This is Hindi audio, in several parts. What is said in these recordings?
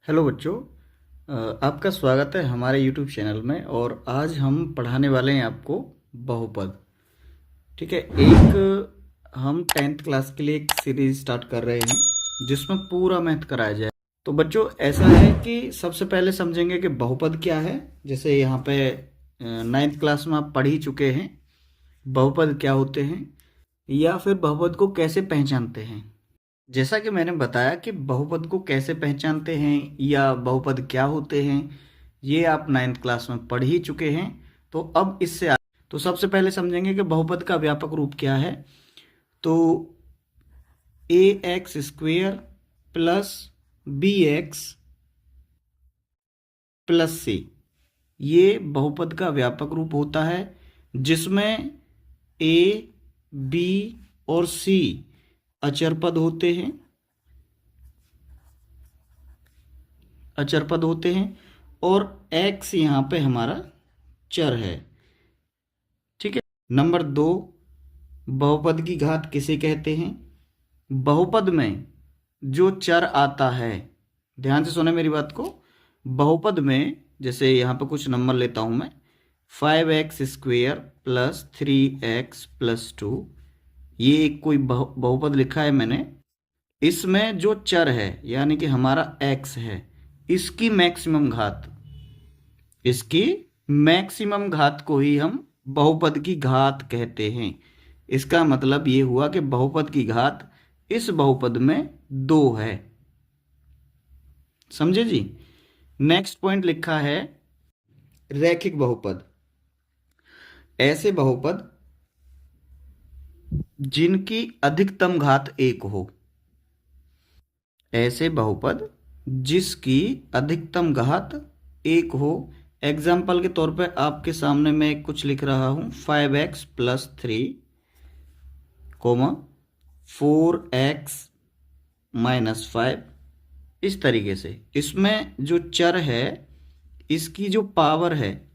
हेलो बच्चों। आपका स्वागत है हमारे यूट्यूब चैनल में। और आज हम पढ़ाने वाले हैं आपको बहुपद। ठीक है। हम 10th क्लास के लिए एक सीरीज स्टार्ट कर रहे हैं जिसमें पूरा मैथ कराया जाए। तो बच्चों ऐसा है कि सबसे पहले समझेंगे कि बहुपद क्या है। जैसे यहाँ पे 9th क्लास में आप पढ़ ही चुके हैं बहुपद क्या होते हैं या फिर बहुपद को कैसे पहचानते हैं। जैसा कि मैंने बताया कि बहुपद को कैसे पहचानते हैं या बहुपद क्या होते हैं, ये आप 9th क्लास में पढ़ ही चुके हैं। तो अब तो सबसे पहले समझेंगे कि बहुपद का व्यापक रूप क्या है। तो a x square plus b x plus c, ये बहुपद का व्यापक रूप होता है जिसमें ए बी और सी अचर पद होते हैं और x यहाँ पे हमारा चर है। ठीक है। नंबर 2, बहुपद की घात किसे कहते हैं। बहुपद में जो चर आता है, ध्यान से सुने मेरी बात को। बहुपद में जैसे यहाँ पे कुछ नंबर लेता हूँ मैं, 5x square plus 3x plus 2, ये एक कोई बहुपद लिखा है मैंने। इसमें जो चर है यानी कि हमारा x है, इसकी मैक्सिमम घात को ही हम बहुपद की घात कहते हैं। इसका मतलब ये हुआ कि बहुपद की घात इस बहुपद में 2 है। समझे जी। नेक्स्ट पॉइंट लिखा है रैखिक बहुपद। ऐसे बहुपद जिनकी अधिकतम घात 1 हो। ऐसे बहुपद जिसकी अधिकतम घात 1 हो। एग्जाम्पल के तौर पे आपके सामने मैं कुछ लिख रहा हूं, 5x plus 3 coma 4x minus 5। इस तरीके से इसमें जो चर है, इसकी जो पावर है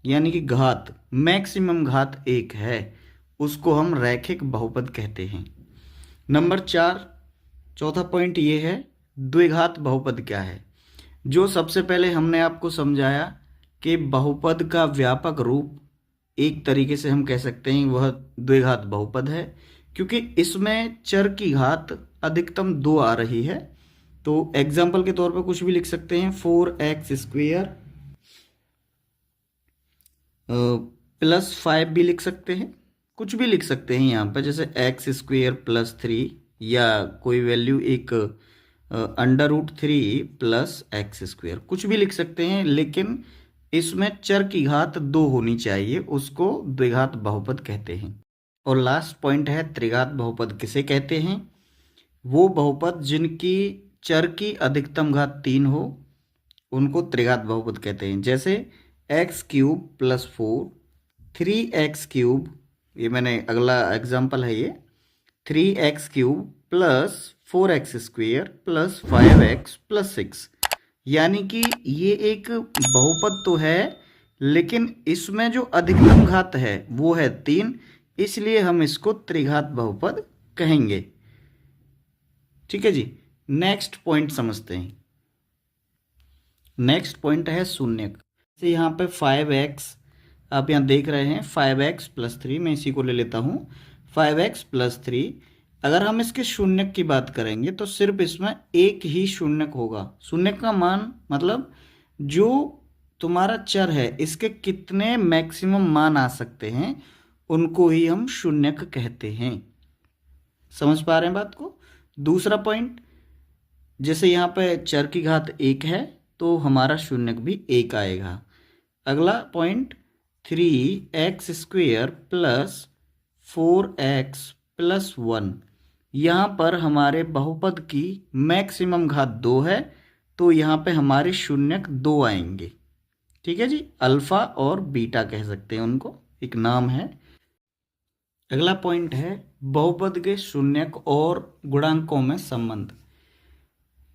यानी कि घात, मैक्सिमम घात 1 है, उसको हम रैखिक बहुपद कहते हैं। नंबर 4, चौथा पॉइंट ये है द्विघात बहुपद क्या है। जो सबसे पहले हमने आपको समझाया कि बहुपद का व्यापक रूप एक तरीके से हम कह सकते हैं वह द्विघात बहुपद है, क्योंकि इसमें चर की घात अधिकतम 2 आ रही है। तो एग्जाम्पल के तौर पर कुछ भी लिख सकते हैं, 4x स्क्वेयर प्लस 5 भी लिख सकते हैं, कुछ भी लिख सकते हैं यहाँ पर, जैसे एक्स स्क्वेयर प्लस 3 या कोई वैल्यू एक √3 प्लस एक्स स्क्वेयर, कुछ भी लिख सकते हैं, लेकिन इसमें चर की घात 2 होनी चाहिए, उसको द्विघात बहुपद कहते हैं। और लास्ट पॉइंट है त्रिघात बहुपद किसे कहते हैं। वो बहुपद जिनकी चर की अधिकतम घात 3 हो, उनको त्रिघात बहुपद कहते हैं। जैसे x³ प्लस 4, 3x³ ये मैंने अगला एग्जाम्पल है ये, 3x³ plus 4x square plus 5x plus 6, यानी कि ये एक बहुपद तो है लेकिन इसमें जो अधिकतम घात है वो है 3, इसलिए हम इसको त्रिघात बहुपद कहेंगे। ठीक है जी। नेक्स्ट पॉइंट समझते हैं। नेक्स्ट पॉइंट है शून्यक। जैसे यहाँ पे 5x आप यहाँ देख रहे हैं, 5x प्लस 3, मैं इसी को ले लेता हूँ, 5x प्लस 3। अगर हम इसके शून्यक की बात करेंगे तो सिर्फ इसमें एक ही शून्यक होगा। शून्यक का मान मतलब जो तुम्हारा चर है इसके कितने मैक्सिमम मान आ सकते हैं, उनको ही हम शून्यक कहते हैं। समझ पा रहे हैं बात को। दूसरा पॉइंट, जैसे यहाँ पे चर की घात 1 है तो हमारा शून्यक भी 1 आएगा। अगला point, 3x square plus 4x plus 1, यहाँ पर हमारे बहुपद की मैक्सिमम घात 2 है, तो यहाँ पे हमारे शून्यक 2 आएंगे। ठीक है जी। अल्फा और बीटा कह सकते हैं उनको, एक नाम है। अगला पॉइंट है बहुपद के शून्यक और गुणांकों में संबंध।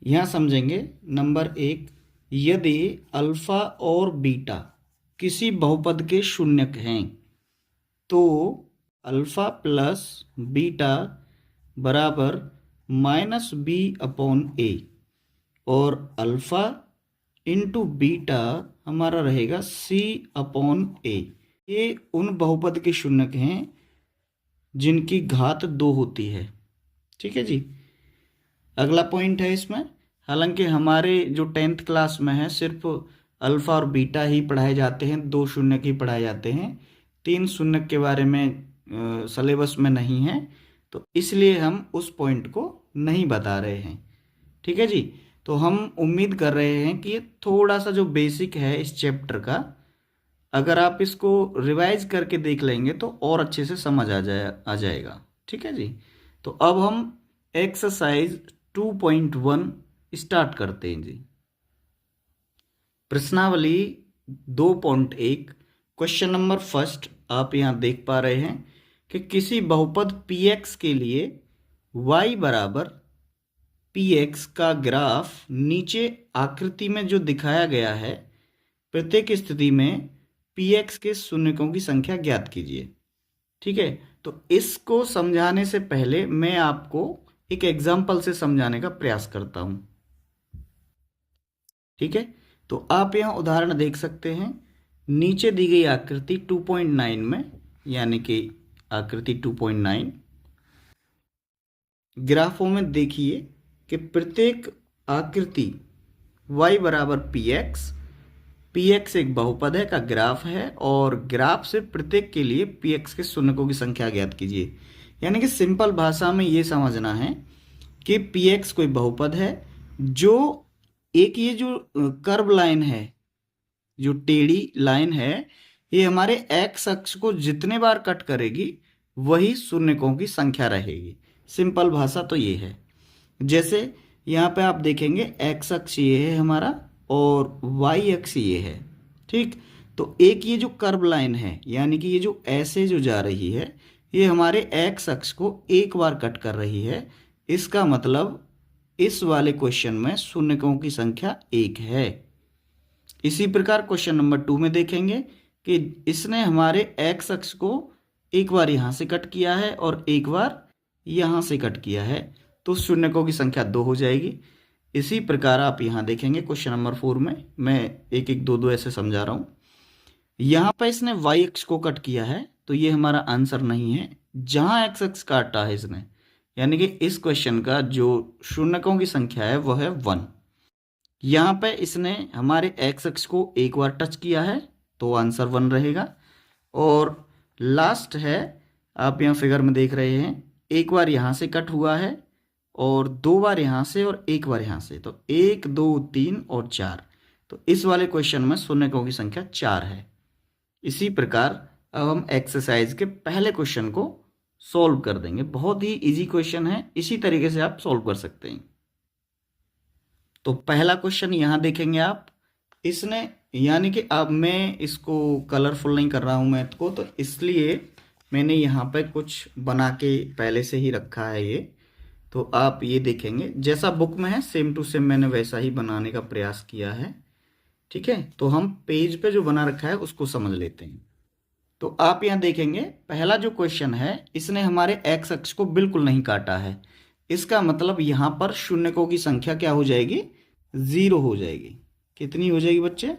यहाँ समझेंगे। नंबर 1, यदि अल्फा और बीटा किसी बहुपद के शून्यक हैं तो अल्फा प्लस बीटा बराबर -b/a। और अल्फा इंटू बीटा हमारा रहेगा C/A। ये उन बहुपद के शून्यक हैं जिनकी घात 2 होती है। ठीक है जी। अगला पॉइंट है इसमें, हालांकि हमारे जो 10th क्लास में है सिर्फ अल्फा और बीटा ही पढ़ाए जाते हैं, 2 शून्यक ही पढ़ाए जाते हैं, 3 शून्यक के बारे में सिलेबस में नहीं है, तो इसलिए हम उस पॉइंट को नहीं बता रहे हैं। ठीक है जी। तो हम उम्मीद कर रहे हैं कि ये थोड़ा सा जो बेसिक है इस चैप्टर का, अगर आप इसको रिवाइज करके देख लेंगे तो और अच्छे से समझ आ जाएगा। ठीक है जी। तो अब हम एक्सरसाइज 2.1 स्टार्ट करते हैं जी। प्रश्नावली 2.1 क्वेश्चन नंबर फर्स्ट आप यहाँ देख पा रहे हैं कि किसी बहुपद px के लिए y बराबर px का ग्राफ नीचे आकृति में जो दिखाया गया है, प्रत्येक स्थिति में px के शून्यकों की संख्या ज्ञात कीजिए। ठीक है। तो इसको समझाने से पहले मैं आपको एक एग्जाम्पल से समझाने का प्रयास करता हूं। ठीक है। तो आप यहां उदाहरण देख सकते हैं, नीचे दी गई आकृति 2.9 में, यानी कि आकृति 2.9 ग्राफों में देखिए कि प्रत्येक आकृति y बराबर px एक बहुपद है का ग्राफ है, और ग्राफ से प्रत्येक के लिए px के शून्यकों की संख्या ज्ञात कीजिए। यानी कि सिंपल भाषा में ये समझना है कि px कोई बहुपद है जो एक ये जो कर्व लाइन है, जो टेढ़ी लाइन है, ये हमारे x अक्ष को जितने बार कट करेगी वही शून्यकों की संख्या रहेगी। सिंपल भाषा तो ये है। जैसे यहाँ पे आप देखेंगे x अक्ष ये है हमारा और y अक्ष ये है। ठीक। तो एक ये जो कर्व लाइन है, यानी कि ये जो ऐसे जो जा रही है, ये हमारे x अक्ष को एक बार कट कर रही है। इसका मतलब इस वाले क्वेश्चन में शून्यकों की संख्या 1 है। इसी प्रकार क्वेश्चन नंबर 2 में देखेंगे कि इसने हमारे x अक्ष को एक बार यहाँ से कट किया है और एक बार यहाँ से कट किया है, तो शून्यकों की संख्या 2 हो जाएगी। इसी प्रकार आप यहाँ देखेंगे क्वेश्चन नंबर 4 में, मैं एक एक दो ऐसे समझा रहा हूँ। यहाँ पर इसने y अक्ष को कट किया है, तो ये हमारा आंसर नहीं है। जहाँ x अक्ष काटा है इसने, यानी कि इस क्वेश्चन का जो शून्यकों की संख्या है वह है 1। यहाँ पे इसने हमारे x अक्ष को एक बार टच किया है, तो आंसर 1 रहेगा। और लास्ट है, आप यहाँ फिगर में देख रहे हैं, एक बार यहाँ से कट हुआ है और 2 बार यहाँ से और एक बार यहाँ से, तो 1 2 3 और 4, तो इस वाले क्वेश्चन में शून्यकों की संख्या 4 है। इसी प्रकार अब हम एक्सरसाइज के पहले क्वेश्चन को सॉल्व कर देंगे। बहुत ही इजी क्वेश्चन है, इसी तरीके से आप सॉल्व कर सकते हैं। तो पहला क्वेश्चन यहाँ देखेंगे आप, इसने, यानी कि अब मैं इसको कलरफुल नहीं कर रहा हूँ मैथ को, तो इसलिए मैंने यहाँ पे कुछ बना के पहले से ही रखा है ये। तो आप ये देखेंगे जैसा बुक में है सेम टू सेम मैंने वैसा ही बनाने का प्रयास किया है। ठीक है। तो हम पेज पे जो बना रखा है उसको समझ लेते हैं। तो आप यहाँ देखेंगे पहला जो क्वेश्चन है, इसने हमारे x अक्ष को बिल्कुल नहीं काटा है। इसका मतलब यहाँ पर शून्यकों की संख्या क्या हो जाएगी? 0 हो जाएगी। कितनी हो जाएगी बच्चे?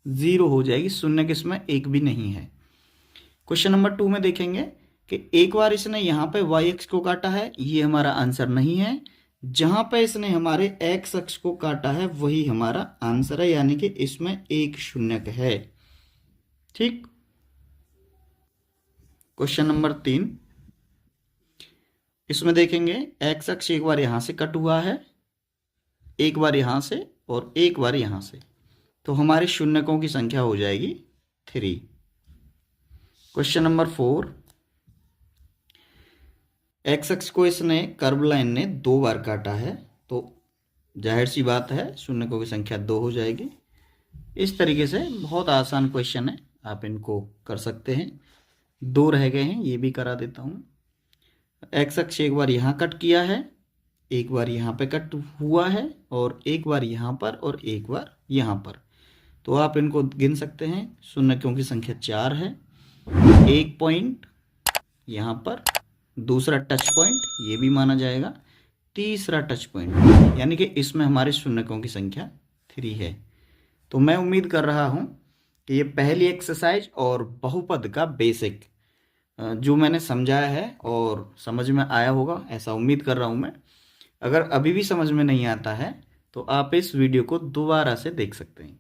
0 हो जाएगी। शून्य इसमें एक भी नहीं है। क्वेश्चन नंबर 2 में देखेंगे कि एक बार इसने यहाँ पे y अक्ष को काटा है, ये हमारा आंसर नहीं है। जहां पे इसने हमारे x अक्ष को काटा है वही हमारा आंसर है, यानी कि इसमें एक शून्यक है। ठीक। क्वेश्चन नंबर 3, इसमें देखेंगे x अक्ष एक बार यहां से कट हुआ है, एक बार यहां से और एक बार यहां से, तो हमारे शून्यकों की संख्या हो जाएगी 3। क्वेश्चन नंबर 4, x अक्ष को इसने कर्व लाइन ने 2 बार काटा है, तो जाहिर सी बात है शून्यकों की संख्या 2 हो जाएगी। इस तरीके से बहुत आसान क्वेश्चन है, आप इनको कर सकते हैं। 2 रह गए हैं, ये भी करा देता हूँ। x अक्ष एक बार यहाँ कट किया है, एक बार यहाँ पे कट हुआ है और एक बार यहाँ पर और एक बार यहाँ पर, तो आप इनको गिन सकते हैं। शून्यकों की संख्या 4 है। एक पॉइंट यहाँ पर, दूसरा टच पॉइंट ये भी माना जाएगा, तीसरा टच पॉइंट, यानी कि इसमें हमारे शून्यकों की संख्या 3 है। तो मैं उम्मीद कर रहा हूँ कि ये पहली एक्सरसाइज और बहुपद का बेसिक जो मैंने समझाया है और समझ में आया होगा, ऐसा उम्मीद कर रहा हूँ मैं। अगर अभी भी समझ में नहीं आता है तो आप इस वीडियो को दोबारा से देख सकते हैं।